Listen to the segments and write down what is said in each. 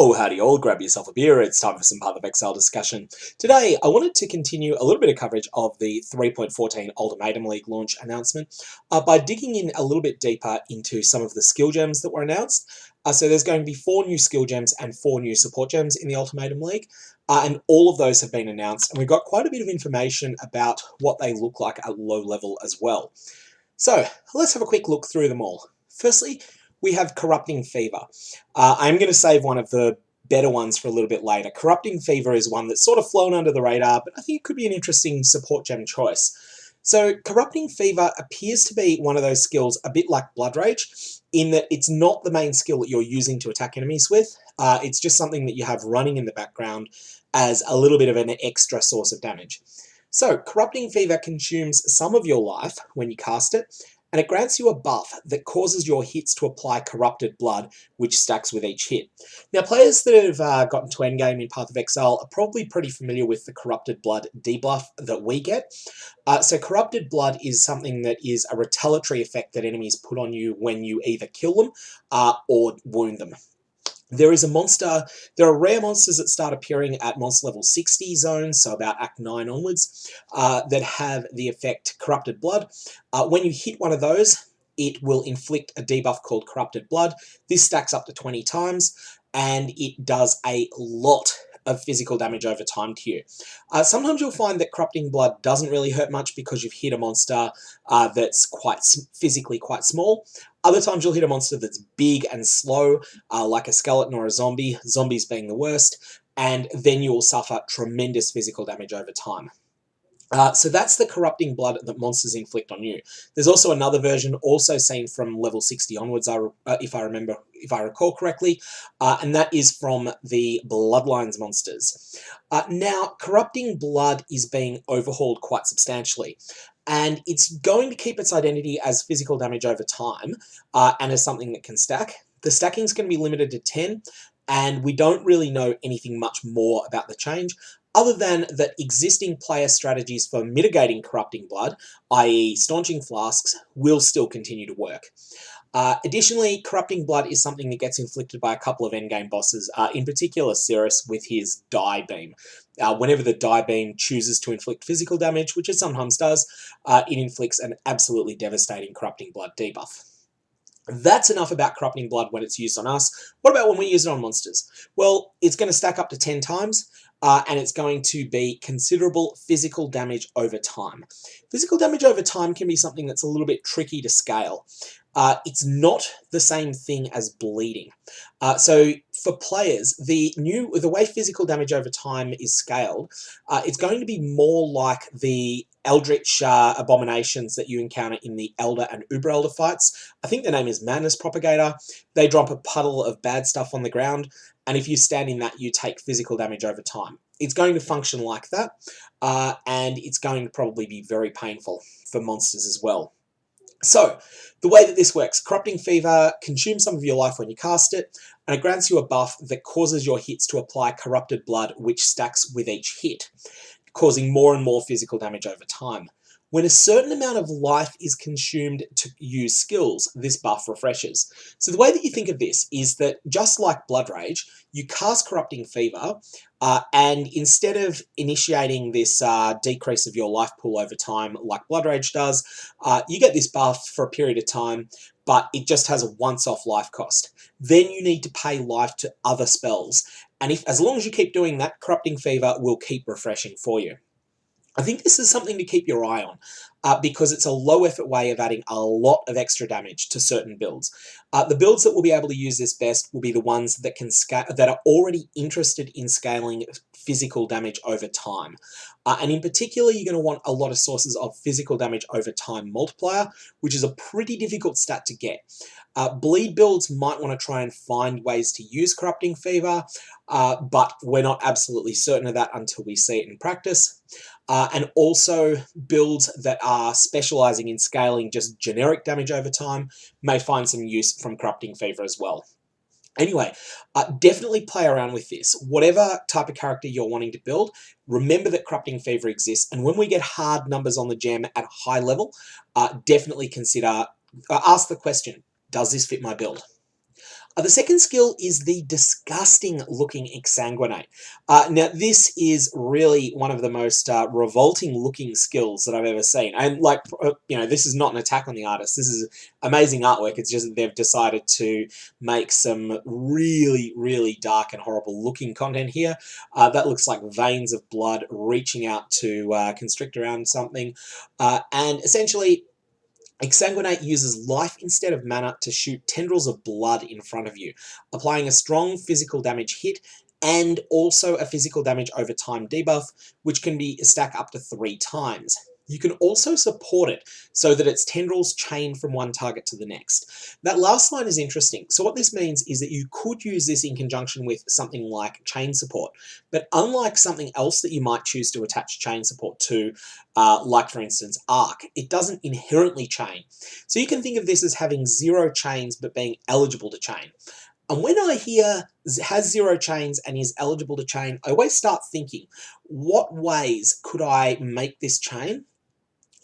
Oh, howdy all, grab yourself a beer, it's time for some Path of Exile discussion. Today, I wanted to continue a little bit of coverage of the 3.14 Ultimatum League launch announcement by digging in a little bit deeper into some of the skill gems that were announced. So there's going to be 4 new skill gems and 4 new support gems in the Ultimatum League, and all of those have been announced, and we've got quite a bit of information about what they look like at low level as well. So, let's have a quick look through them all. Firstly, we have Corrupting Fever. I'm going to save one of the better ones for a little bit later. Corrupting Fever is one that's sort of flown under the radar, but I think it could be an interesting support gem choice. So Corrupting Fever appears to be one of those skills a bit like Blood Rage, in that it's not the main skill that you're using to attack enemies with. It's just something that you have running in the background as a little bit of an extra source of damage. So Corrupting Fever consumes some of your life when you cast it, and it grants you a buff that causes your hits to apply Corrupted Blood, which stacks with each hit. Now, players that have gotten to endgame in Path of Exile are probably pretty familiar with the Corrupted Blood debuff that we get. So Corrupted Blood is something that is a retaliatory effect that enemies put on you when you either kill them or wound them. There are rare monsters that start appearing at monster level 60 zones, so about Act 9 onwards, that have the effect Corrupted Blood. When you hit one of those, it will inflict a debuff called Corrupted Blood. This stacks up to 20 times, and it does a lot of physical damage over time to you. Sometimes you'll find that Corrupting Blood doesn't really hurt much because you've hit a monster that's physically quite small. Other times you'll hit a monster that's big and slow, like a skeleton or a zombie, zombies being the worst, and then you will suffer tremendous physical damage over time. So that's the Corrupting Blood that monsters inflict on you. There's also another version, also seen from level 60 onwards, if I recall correctly, and that is from the Bloodlines monsters. Now, Corrupting Blood is being overhauled quite substantially, and it's going to keep its identity as physical damage over time, and as something that can stack. The stacking is going to be limited to 10, and we don't really know anything much more about the change, other than that existing player strategies for mitigating Corrupting Blood, i.e. staunching flasks, will still continue to work. Additionally, Corrupting Blood is something that gets inflicted by a couple of endgame bosses, in particular Cirrus with his Die Beam. Whenever the Die Beam chooses to inflict physical damage, which it sometimes does, it inflicts an absolutely devastating Corrupting Blood debuff. That's enough about Corrupting Blood when it's used on us. What about when we use it on monsters? Well, it's going to stack up to 10 times, and it's going to be considerable physical damage over time. Physical damage over time can be something that's a little bit tricky to scale. It's not the same thing as bleeding. So for players, the way physical damage over time is scaled, it's going to be more like the Eldritch abominations that you encounter in the Elder and Uber Elder fights. I think the name is Madness Propagator. They drop a puddle of bad stuff on the ground, and if you stand in that, you take physical damage over time. It's going to function like that, and it's going to probably be very painful for monsters as well. So, the way that this works, Corrupting Fever consumes some of your life when you cast it, and it grants you a buff that causes your hits to apply Corrupted Blood, which stacks with each hit, causing more and more physical damage over time. When a certain amount of life is consumed to use skills, this buff refreshes. So the way that you think of this is that, just like Blood Rage, you cast Corrupting Fever, and instead of initiating this decrease of your life pool over time like Blood Rage does, you get this buff for a period of time, but it just has a once-off life cost. Then you need to pay life to other spells, and as long as you keep doing that, Corrupting Fever will keep refreshing for you. I think this is something to keep your eye on, because it's a low-effort way of adding a lot of extra damage to certain builds. The builds that will be able to use this best will be the ones that that are already interested in scaling physical damage over time. And in particular, you're going to want a lot of sources of physical damage over time multiplier, which is a pretty difficult stat to get. Bleed builds might want to try and find ways to use Corrupting Fever, but we're not absolutely certain of that until we see it in practice. And also builds that are specializing in scaling just generic damage over time may find some use from Corrupting Fever as well. Anyway, definitely play around with this. Whatever type of character you're wanting to build, remember that Corrupting Fever exists, and when we get hard numbers on the gem at a high level, definitely consider, ask the question, does this fit my build? The second skill is the disgusting looking Exsanguinate. Now this is really one of the most revolting looking skills that I've ever seen. And like, this is not an attack on the artist. This is amazing artwork. It's just that they've decided to make some really, really dark and horrible looking content here. That looks like veins of blood reaching out to constrict around something. And essentially, Exsanguinate uses life instead of mana to shoot tendrils of blood in front of you, applying a strong physical damage hit and also a physical damage over time debuff, which can be stacked up to 3 times. You can also support it so that its tendrils chain from one target to the next. That last line is interesting. So what this means is that you could use this in conjunction with something like chain support, but unlike something else that you might choose to attach chain support to, like for instance Arc, it doesn't inherently chain. So you can think of this as having 0 chains but being eligible to chain. And when I hear has 0 chains and is eligible to chain, I always start thinking, what ways could I make this chain?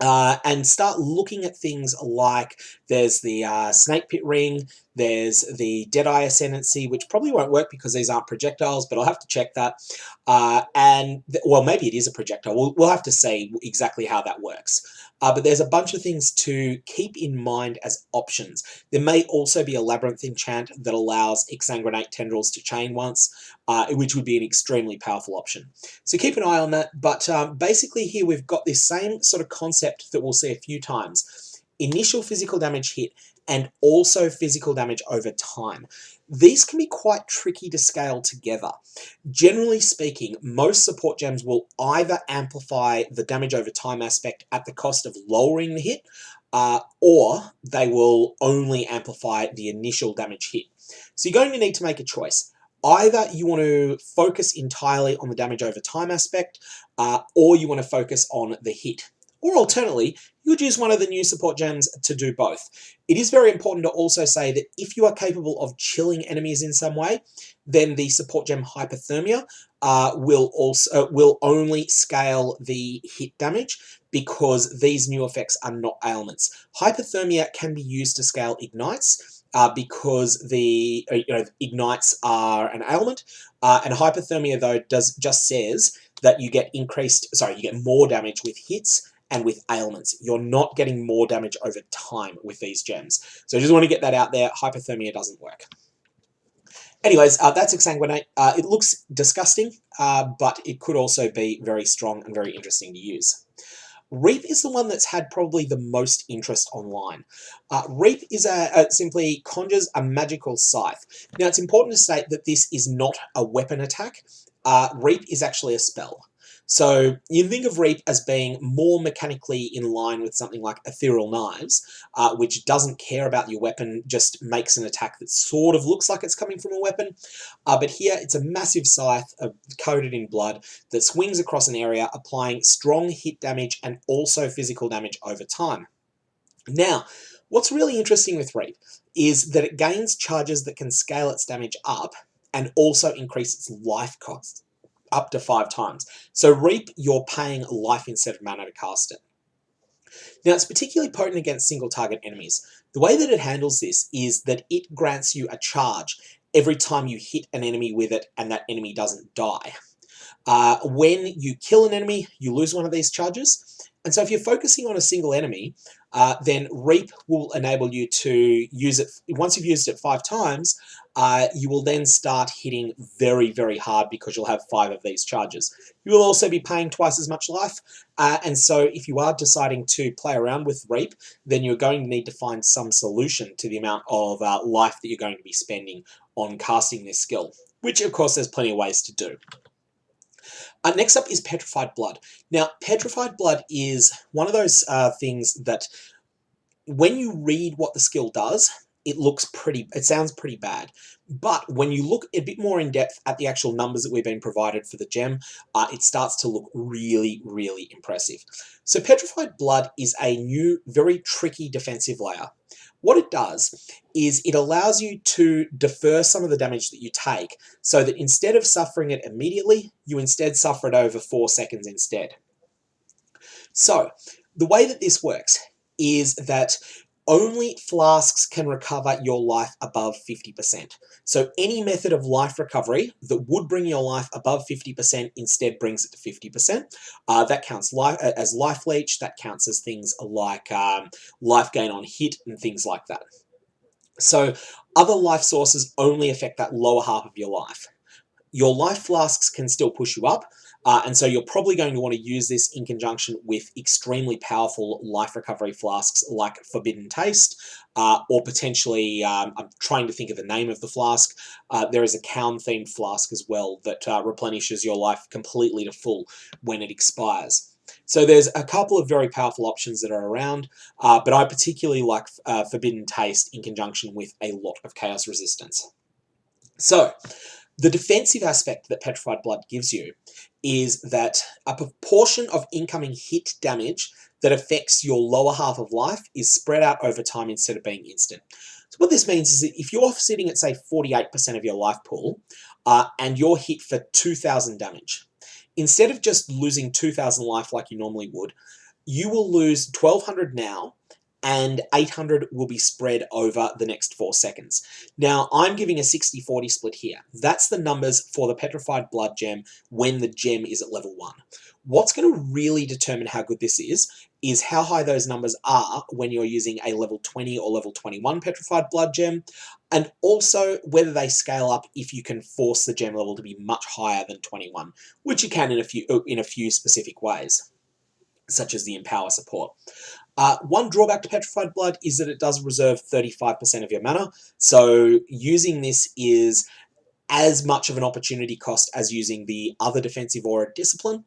And start looking at things like there's the Snake Pit Ring, there's the Deadeye Ascendancy, which probably won't work because these aren't projectiles, but I'll have to check that. Well, maybe it is a projectile. We'll have to see exactly how that works. But there's a bunch of things to keep in mind as options. There may also be a Labyrinth enchant that allows Exsanguinate tendrils to chain once, which would be an extremely powerful option. So keep an eye on that. But basically here we've got this same sort of concept that we'll see a few times. Initial physical damage hit and also physical damage over time. These can be quite tricky to scale together. Generally speaking, most support gems will either amplify the damage over time aspect at the cost of lowering the hit, or they will only amplify the initial damage hit. So you're going to need to make a choice. Either you want to focus entirely on the damage over time aspect, or you want to focus on the hit. Or alternately, you would use one of the new support gems to do both. It is very important to also say that if you are capable of chilling enemies in some way, then the support gem Hypothermia will only scale the hit damage because these new effects are not ailments. Hypothermia can be used to scale ignites, because the ignites are an ailment, and hypothermia though just says that you get more damage with hits and with ailments. You're not getting more damage over time with these gems. So I just want to get that out there. Hypothermia doesn't work. Anyways, that's Exsanguinate. It looks disgusting, but it could also be very strong and very interesting to use. Reap is the one that's had probably the most interest online. Reap is simply conjures a magical scythe. Now, it's important to state that this is not a weapon attack. Reap is actually a spell. So you think of Reap as being more mechanically in line with something like Ethereal Knives, which doesn't care about your weapon, just makes an attack that sort of looks like it's coming from a weapon. But here it's a massive scythe coated in blood that swings across an area, applying strong hit damage and also physical damage over time. Now, what's really interesting with Reap is that it gains charges that can scale its damage up and also increase its life cost up to 5 times. So Reap, you're paying life instead of mana to cast it. Now, it's particularly potent against single target enemies. The way that it handles this is that it grants you a charge every time you hit an enemy with it and that enemy doesn't die. When you kill an enemy, you lose one of these charges. And so if you're focusing on a single enemy, then Reap will enable you to use it. Once you've used it 5 times, you will then start hitting very, very hard because you'll have 5 of these charges. You will also be paying twice as much life. And so if you are deciding to play around with Reap, then you're going to need to find some solution to the amount of life that you're going to be spending on casting this skill, which of course there's plenty of ways to do. Next up is Petrified Blood. Now, Petrified Blood is one of those things that when you read what the skill does, it sounds pretty bad. But when you look a bit more in depth at the actual numbers that we've been provided for the gem, it starts to look really, really impressive. So Petrified Blood is a new, very tricky defensive layer. What it does is it allows you to defer some of the damage that you take, so that instead of suffering it immediately, you instead suffer it over 4 seconds instead. So the way that this works is that only flasks can recover your life above 50%. So any method of life recovery that would bring your life above 50% instead brings it to 50%. That counts as life leech. That counts as things like life gain on hit and things like that. So other life sources only affect that lower half of your life. Your life flasks can still push you up, and so you're probably going to want to use this in conjunction with extremely powerful life recovery flasks like Forbidden Taste, or potentially, I'm trying to think of the name of the flask. There is a Kaun-themed flask as well that replenishes your life completely to full when it expires. So there's a couple of very powerful options that are around, but I particularly like Forbidden Taste in conjunction with a lot of Chaos Resistance. So, the defensive aspect that Petrified Blood gives you is that a proportion of incoming hit damage that affects your lower half of life is spread out over time instead of being instant. So what this means is that if you're sitting at, say, 48% of your life pool, and you're hit for 2,000 damage, instead of just losing 2,000 life like you normally would, you will lose 1,200 now, and 800 will be spread over the next 4 seconds. Now, I'm giving a 60-40 split here. That's the numbers for the Petrified Blood gem when the gem is at level 1. What's going to really determine how good this is how high those numbers are when you're using a level 20 or level 21 Petrified Blood gem, and also whether they scale up if you can force the gem level to be much higher than 21, which you can in a few specific ways, such as the Empower support. One drawback to Petrified Blood is that it does reserve 35% of your mana, so using this is as much of an opportunity cost as using the other defensive aura Discipline.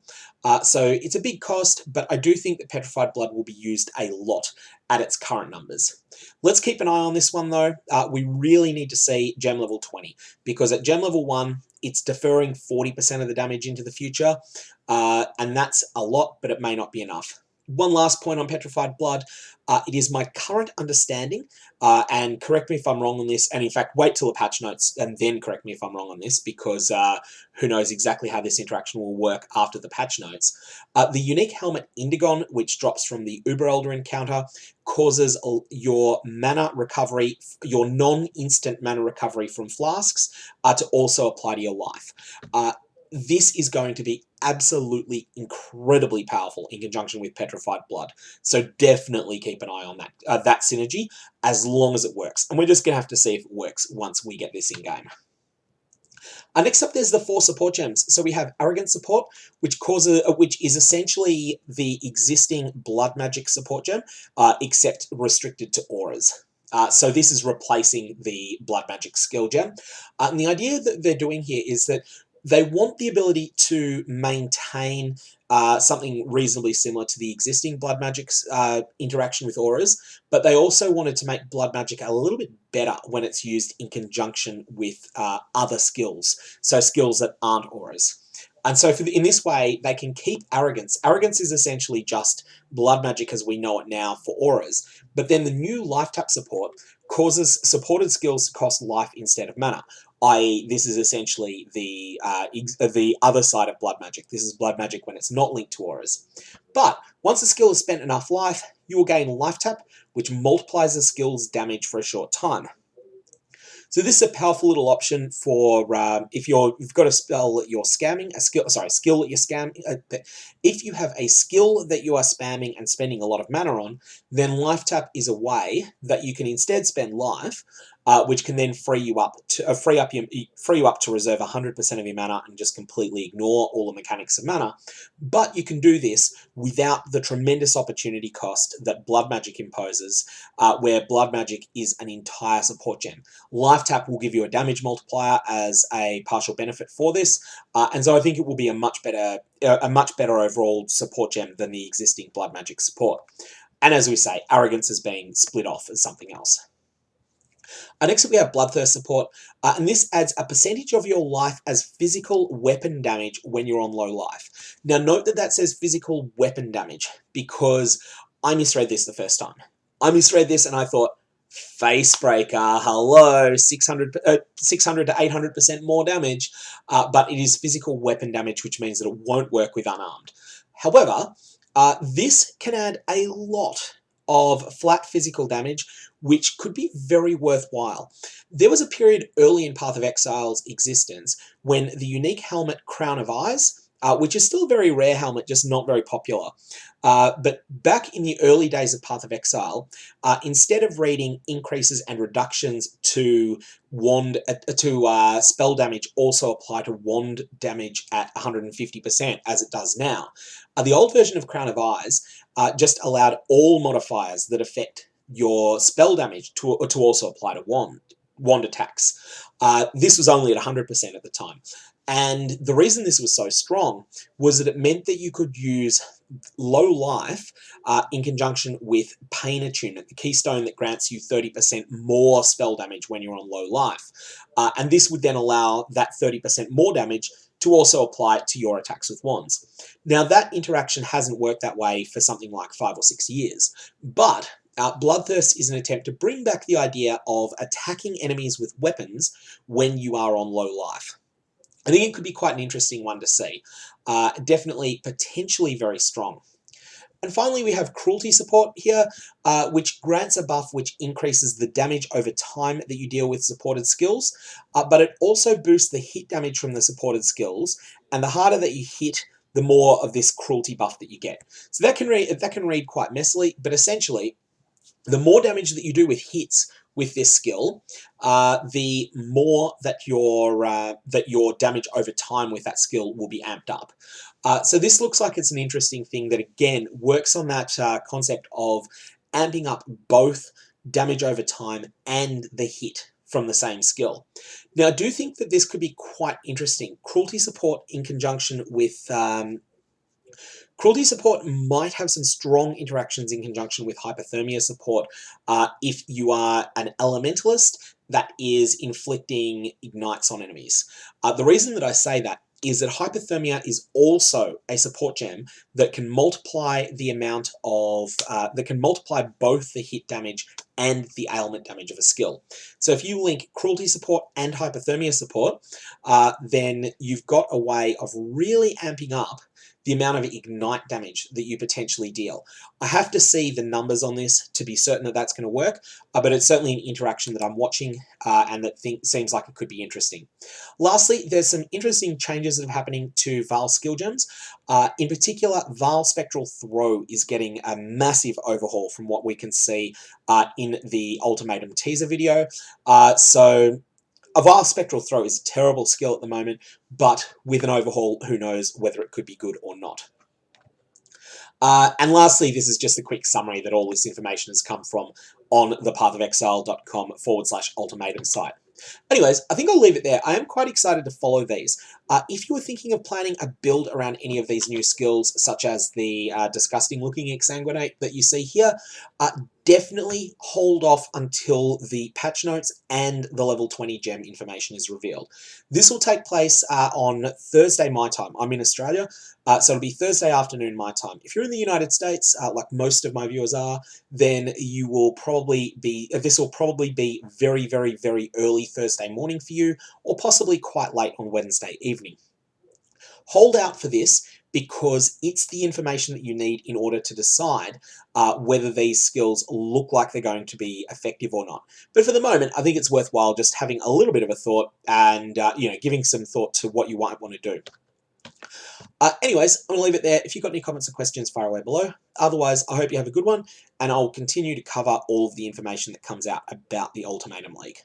So it's a big cost, but I do think that Petrified Blood will be used a lot at its current numbers. Let's keep an eye on this one though. We really need to see gem level 20, because at gem level 1, it's deferring 40% of the damage into the future, and that's a lot, but it may not be enough. One last point on Petrified Blood. It is my current understanding, and correct me if I'm wrong on this, and in fact, wait till the patch notes and then correct me if I'm wrong on this, because who knows exactly how this interaction will work after the patch notes. The unique helmet Indigon, which drops from the Uber Elder encounter, causes your mana recovery, your non-instant mana recovery from flasks, to also apply to your life. This is going to be absolutely incredibly powerful in conjunction with Petrified Blood. So definitely keep an eye on that synergy as long as it works. And we're just going to have to see if it works once we get this in-game. Next up, there's the 4 support gems. So we have Arrogant Support, which is essentially the existing Blood Magic support gem, except restricted to auras. So this is replacing the Blood Magic skill gem. And the idea that they're doing here is that they want the ability to maintain something reasonably similar to the existing Blood Magic's interaction with auras, but they also wanted to make Blood Magic a little bit better when it's used in conjunction with other skills, so skills that aren't auras. And so in this way, they can keep Arrogance. Arrogance is essentially just Blood Magic as we know it now for auras, but then the new Life Tap support causes supported skills to cost life instead of mana. I.e., this is essentially the other side of Blood Magic. This is Blood Magic when it's not linked to auras. But once the skill has spent enough life, you will gain Life Tap, which multiplies the skill's damage for a short time. So this is a powerful little option for if you've got a spell that you're scamming, skill that you're scamming. If you have a skill that you are spamming and spending a lot of mana on, then Life Tap is a way that you can instead spend life, which can then free you up to reserve 100% of your mana and just completely ignore all the mechanics of mana. But you can do this without the tremendous opportunity cost that Blood Magic imposes, where Blood Magic is an entire support gem. Life Tap will give you a damage multiplier as a partial benefit for this, and so I think it will be a much better overall support gem than the existing Blood Magic support. And as we say, Arrogance is being split off as something else. Next up we have Bloodthirst support, and this adds a percentage of your life as physical weapon damage when you're on low life. Now note that says physical weapon damage, because I misread this the first time. I misread this and I thought, Facebreaker, hello, 600 to 800% more damage, but it is physical weapon damage, which means that it won't work with unarmed. However, this can add a lot of flat physical damage, which could be very worthwhile. There was a period early in Path of Exile's existence when the unique helmet Crown of Eyes, which is still a very rare helmet, just not very popular. But back in the early days of Path of Exile, instead of reading increases and reductions to spell damage also apply to wand damage at 150%, as it does now, the old version of Crown of Eyes just allowed all modifiers that affect your spell damage to also apply to wand attacks. This was only at 100% at the time. And the reason this was so strong was that it meant that you could use low life in conjunction with Pain Attunement, the keystone that grants you 30% more spell damage when you're on low life. And this would then allow that 30% more damage to also apply to your attacks with wands. Now, that interaction hasn't worked that way for something like 5 or 6 years, but Bloodthirst is an attempt to bring back the idea of attacking enemies with weapons when you are on low life. I think it could be quite an interesting one to see. Definitely, potentially very strong. And finally, we have Cruelty Support here, which grants a buff which increases the damage over time that you deal with supported skills, but it also boosts the hit damage from the supported skills, and the harder that you hit, the more of this cruelty buff that you get. So that can read quite messily, but essentially, the more damage that you do with hits with this skill, the more that your damage over time with that skill will be amped up. So this looks like it's an interesting thing that, again, works on that concept of amping up both damage over time and the hit from the same skill. Now, I do think that this could be quite interesting. Cruelty Support in conjunction with... Cruelty Support might have some strong interactions in conjunction with Hypothermia Support if you are an Elementalist that is inflicting ignites on enemies. The reason that I say that is that Hypothermia is also a support gem that can multiply the amount of, that can multiply both the hit damage and the ailment damage of a skill. So if you link Cruelty Support and Hypothermia Support, then you've got a way of really amping up the amount of ignite damage that you potentially deal. I have to see the numbers on this to be certain that that's going to work, but it's certainly an interaction that I'm watching and that seems like it could be interesting. Lastly, there's some interesting changes that are happening to Vaal skill gems. In particular, Vaal Spectral Throw is getting a massive overhaul from what we can see in the Ultimatum teaser video. So a Vaal Spectral Throw is a terrible skill at the moment, but with an overhaul, who knows whether it could be good or not. And lastly, this is just a quick summary that all this information has come from on the pathofexile.com/ultimatum site. Anyways, I think I'll leave it there. I am quite excited to follow these. If you are thinking of planning a build around any of these new skills, such as the disgusting-looking Exsanguinate that you see here, definitely hold off until the patch notes and the level 20 gem information is revealed. This will take place on Thursday my time. I'm in Australia, so it'll be Thursday afternoon my time. If you're in the United States, like most of my viewers are, then you will probably be, this will probably be very, very, very early Thursday morning for you, or possibly quite late on Wednesday evening. Hold out for this, because it's the information that you need in order to decide whether these skills look like they're going to be effective or not. But for the moment, I think it's worthwhile just having a little bit of a thought and giving some thought to what you might want to do. Anyways, I'm going to leave it there. If you've got any comments or questions, fire away below. Otherwise, I hope you have a good one, and I'll continue to cover all of the information that comes out about the Ultimatum League.